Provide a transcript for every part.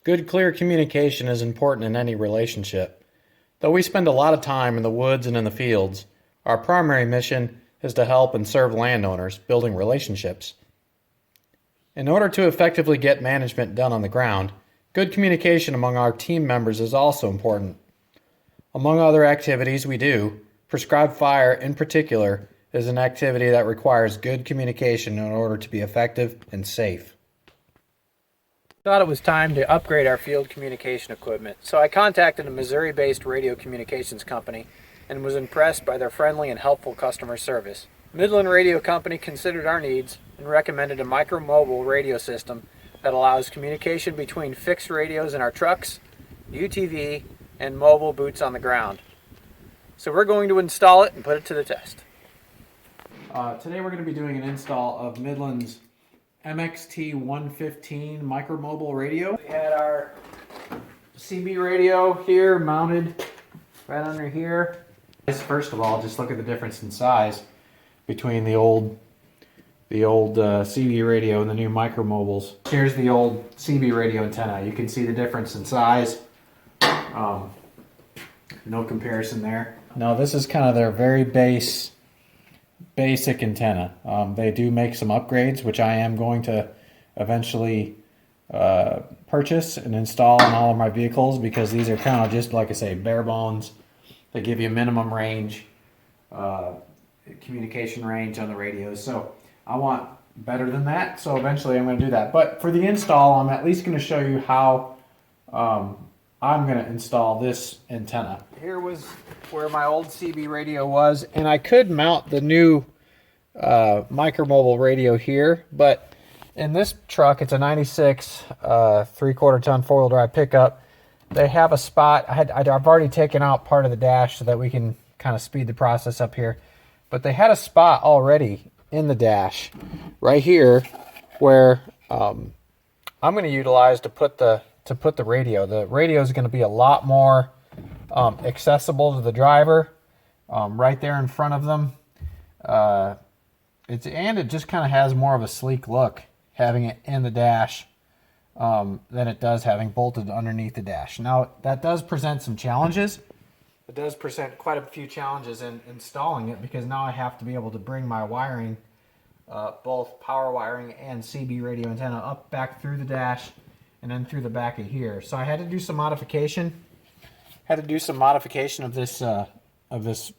Good, clear communication is important in any relationship. Though we spend a lot of time in the woods and in the fields, our primary mission is to help and serve landowners, building relationships. In order to effectively get management done on the ground, good communication among our team members is also important. Among other activities we do, prescribed fire in particular is an activity that requires good communication in order to be effective and safe. Thought it was time to upgrade our field communication equipment, so I contacted a Missouri-based radio communications company and was impressed by their friendly and helpful customer service. Midland Radio Company considered our needs and recommended a micromobile radio system that allows communication between fixed radios in our trucks, UTV, and mobile boots on the ground. So we're going to install it and put it to the test. Today we're going to be doing an install of Midland's MXT115 MicroMobile radio. We had our CB radio here mounted right under here. First of all, just look at the difference in size between the old CB radio and the new micromobiles. Here's the old CB radio antenna. You can see the difference in size. No comparison there. No, this is kind of their very basic antenna. They do make some upgrades, which I am going to eventually purchase and install in all of my vehicles, because these are kind of just, like I say, bare bones. They give you minimum range, communication range on the radios. So I want better than that, so eventually I'm going to do that. But for the install, I'm at least going to show you how I'm going to install this antenna. Here was where my old CB radio was, and I could mount the new micromobile radio here, but in this truck, it's a 96 3/4 ton four-wheel drive pickup. They have a spot. I've already taken out part of the dash so that we can kind of speed the process up here, but they had a spot already in the dash right here where I'm going to utilize to put the radio. The radio is going to be a lot more accessible to the driver, right there in front of them. It just kind of has more of a sleek look having it in the dash than it does having bolted underneath the dash. Now, that does present some challenges. It does present quite a few challenges in installing it, because now I have to be able to bring my wiring, both power wiring and CB radio antenna, up back through the dash and then through the back of here. So I had to do some modification. Of this,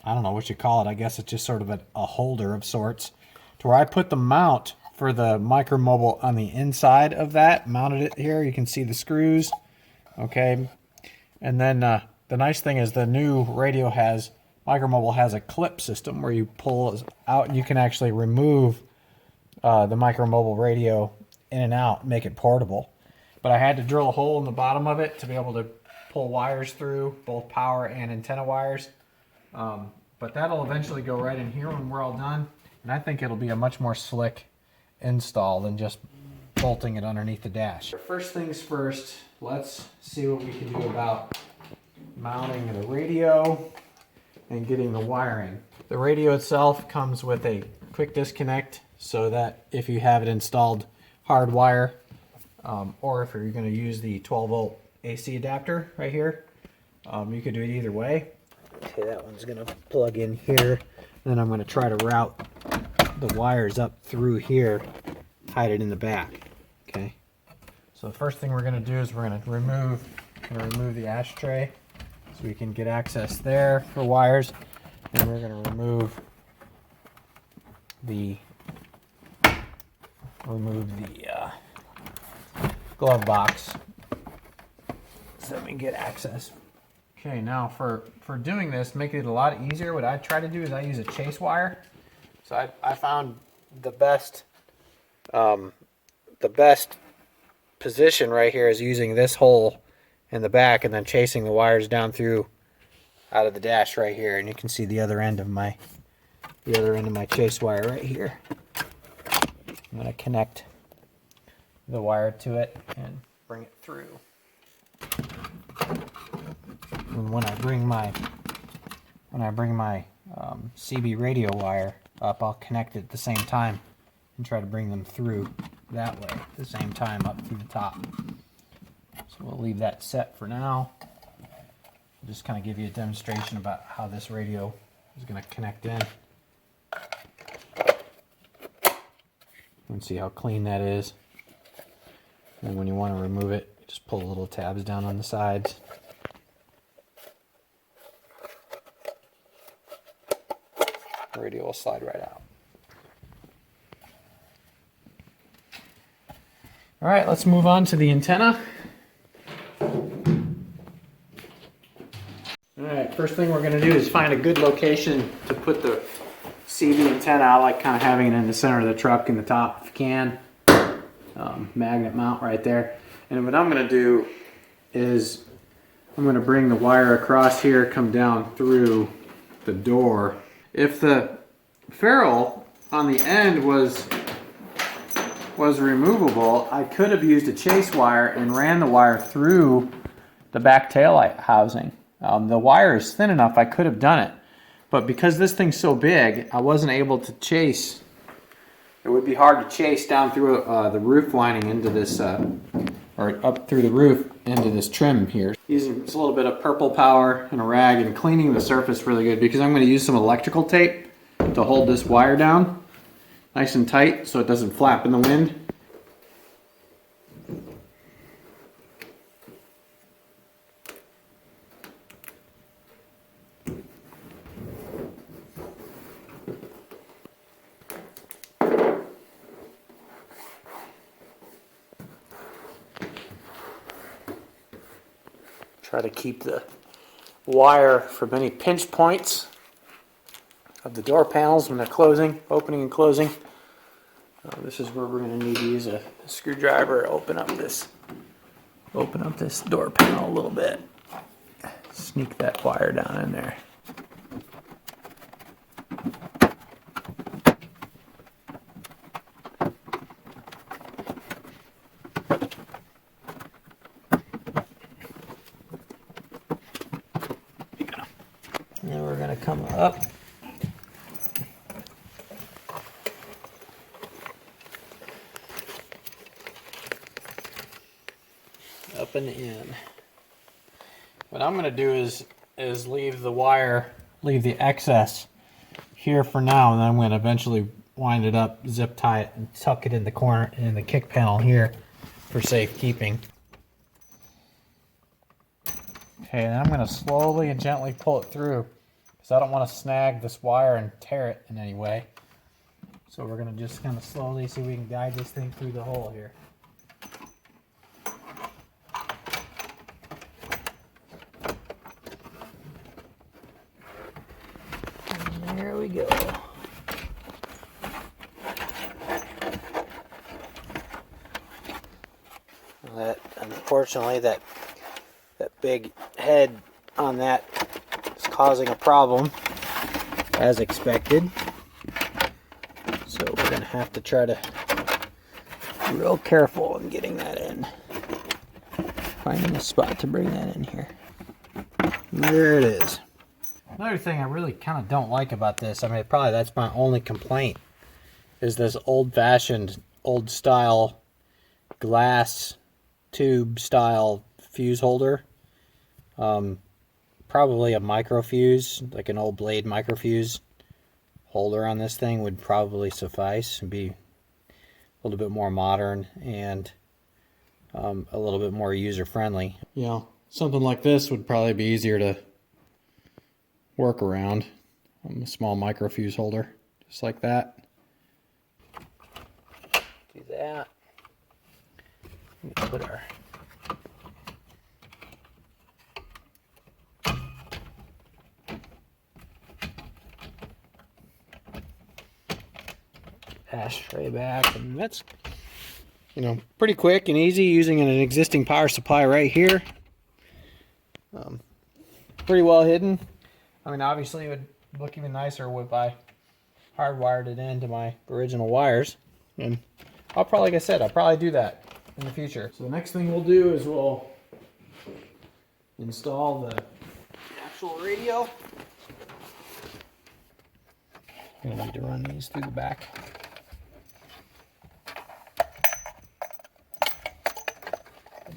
I don't know what you call it. I guess it's just sort of a holder of sorts, to where I put the mount for the micromobile on the inside of that, mounted it here. You can see the screws, okay? And then the nice thing is the new radio micromobile has a clip system where you pull out and you can actually remove the micromobile radio in and out, make it portable. But I had to drill a hole in the bottom of it to be able to pull wires through, both power and antenna wires. But that'll eventually go right in here when we're all done, and I think it'll be a much more slick install than just bolting it underneath the dash. First things first, let's see what we can do about mounting the radio and getting the wiring. The radio itself comes with a quick disconnect, so that if you have it installed hardwire, or if you're going to use the 12-volt AC adapter right here, you could do it either way. Okay, that one's going to plug in here. Then I'm going to try to route the wires up through here, hide it in the back. Okay. So the first thing we're going to do is we're going to remove the ashtray so we can get access there for wires. And we're going to remove the glove box so that we can get access. Okay, now for doing this, make it a lot easier, what I try to do is I use a chase wire. So I found the best position right here is using this hole in the back and then chasing the wires down through out of the dash right here, and you can see the other end of my chase wire right here. I'm going to connect the wire to it and bring it through. And when I bring my CB radio wire up, I'll connect it at the same time and try to bring them through that way at the same time up through the top. So we'll leave that set for now. Just kind of give you a demonstration about how this radio is going to connect in. And see how clean that is. And when you want to remove it, just pull the little tabs down on the sides. The radio will slide right out. All right, let's move on to the antenna. All right, first thing we're going to do is find a good location to put the CV antenna. I like kind of having it in the center of the truck in the top if you can. Magnet mount right there. And what I'm going to do is I'm going to bring the wire across here, come down through the door. If the ferrule on the end was removable, I could have used a chase wire and ran the wire through the back taillight housing. The wire is thin enough, I could have done it. But because this thing's so big, I wasn't able to chase. It would be hard to chase down through the roof lining into this, or up through the roof into this trim here. Using just a little bit of purple power and a rag and cleaning the surface really good, because I'm going to use some electrical tape to hold this wire down nice and tight so it doesn't flap in the wind. Try to keep the wire from any pinch points of the door panels when they're closing, opening and closing. This is where we're going to need to use a screwdriver to open up this door panel a little bit. Sneak that wire down in there. And then we're going to come up. Up and in. What I'm going to do is leave the wire, leave the excess here for now, and then I'm going to eventually wind it up, zip tie it, and tuck it in the corner in the kick panel here for safekeeping. Okay, and I'm going to slowly and gently pull it through because I don't want to snag this wire and tear it in any way. So we're going to just kind of slowly see if we can guide this thing through the hole here. And there we go. Unfortunately, that big head on that is causing a problem, as expected. So we're going to have to try to be real careful in getting that in. Finding a spot to bring that in here. There it is. Another thing I really kind of don't like about this, I mean, probably that's my only complaint, is this old-fashioned, old-style glass tube style fuse holder. Probably a microfuse, like an old blade microfuse holder on this thing would probably suffice and be a little bit more modern and a little bit more user-friendly. You know, something like this would probably be easier to work around. A small microfuse holder, just like that. Do that. Put our ashtray back, and that's, you know, pretty quick and easy using an existing power supply right here. Pretty well hidden. I mean, obviously it would look even nicer if I hardwired it into my original wires, and I'll probably, like I said, I'll probably do that in the future. So the next thing we'll do is we'll install the actual radio. I'm gonna need to run these through the back.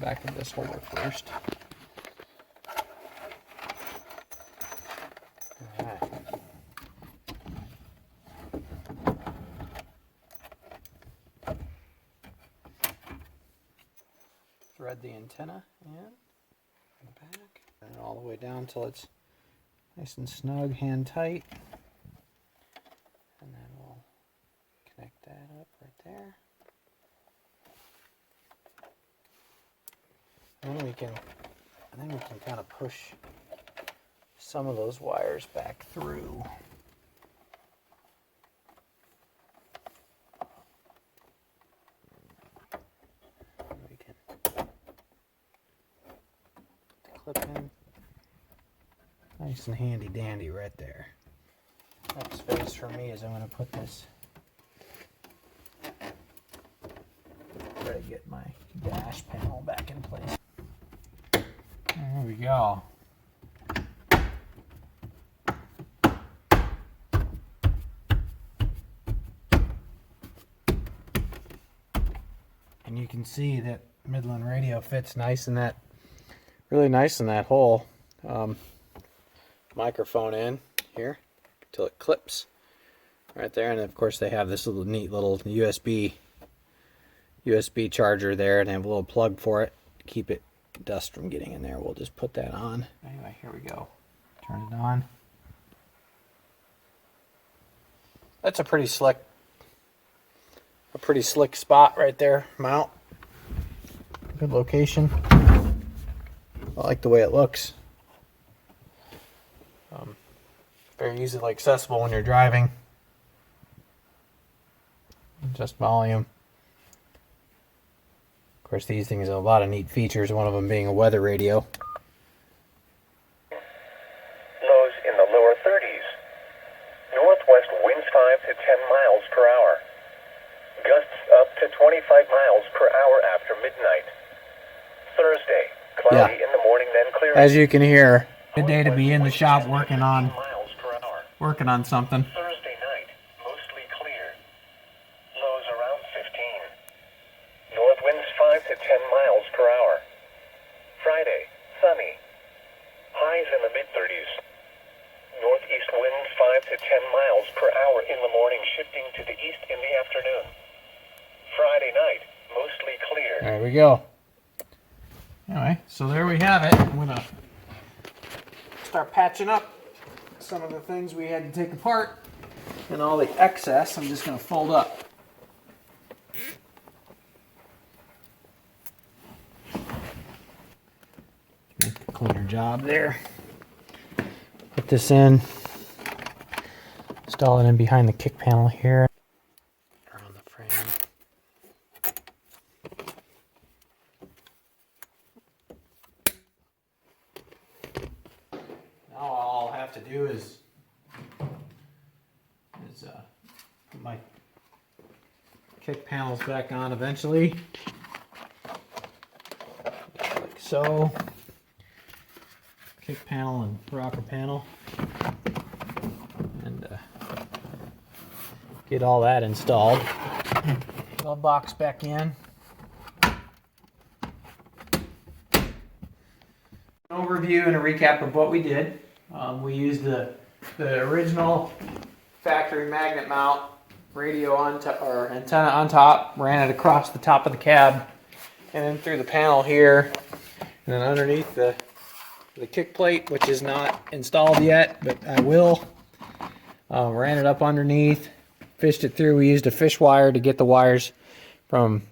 back of this holder first. Alright. Thread the antenna in the back and all the way down until it's nice and snug, hand tight. And then we'll connect that up right there. And then we can kind of push some of those wires back through. We can put the clip in. Nice and handy dandy right there. Next phase for me is I'm going to put this, try to get my dash panel back in place. There we go. And you can see that Midland radio fits nice in that, really nice in that hole. Microphone in here till it clips right there, and of course they have this little neat little USB charger there, and they have a little plug for it to keep it dust from getting in there. We'll just put that on. Anyway, here we go. Turn it on. That's a pretty slick spot right there. Mount. Good location. I like the way it looks. Very easily accessible when you're driving. Just volume. Of course, these things have a lot of neat features, one of them being a weather radio. Lows in the lower 30s. Northwest winds 5 to 10 miles per hour. Gusts up to 25 miles per hour after midnight. Thursday, cloudy in the morning, then clear. As you can hear, good day to be in the shop working on something. Thursday night, mostly clear. Lows around 15. North winds 5 to 10 miles per hour. Friday, sunny. Highs in the mid-30s. Northeast winds 5 to 10 miles per hour in the morning, shifting to the east in the afternoon. Friday night, mostly clear. There we go. Anyway, so there we have it. I'm going to start patching up some of the things we had to take apart, and all the excess I'm just going to fold up. Make a cleaner job there. Put this in, install it in behind the kick panel here. Around the frame. Now all I'll have to do is put my kick panels back on eventually, like so. Kick panel and rocker panel, and get all that installed. Put the box back in. An overview and a recap of what we did. We used the original factory magnet mount radio or antenna on top, ran it across the top of the cab, and then through the panel here, and then underneath the kick plate, which is not installed yet, but I will. Ran it up underneath, fished it through. We used a fish wire to get the wires from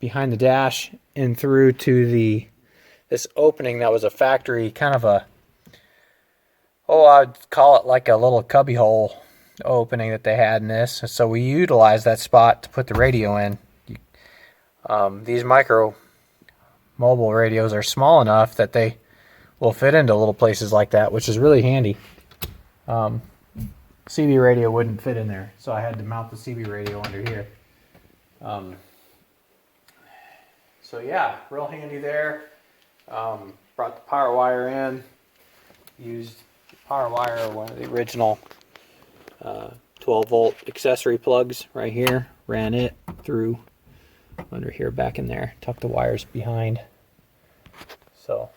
behind the dash and through to this opening that was a factory, kind of I'd call it like a little cubby hole opening that they had in this. So we utilized that spot to put the radio in. These micro mobile radios are small enough that they will fit into little places like that, which is really handy. CB radio wouldn't fit in there, so I had to mount the CB radio under here. So yeah, real handy there. Brought the power wire in, used the power wire, one of the original 12 volt accessory plugs right here, ran it through under here back in there, tucked the wires behind So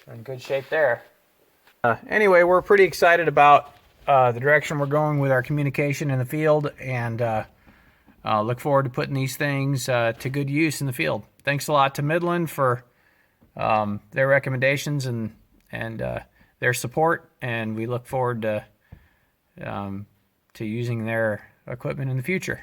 in good shape there. Anyway, we're pretty excited about the direction we're going with our communication in the field, and look forward to putting these things to good use in the field. Thanks a lot to Midland for their recommendations and their support, and we look forward to using their equipment in the future.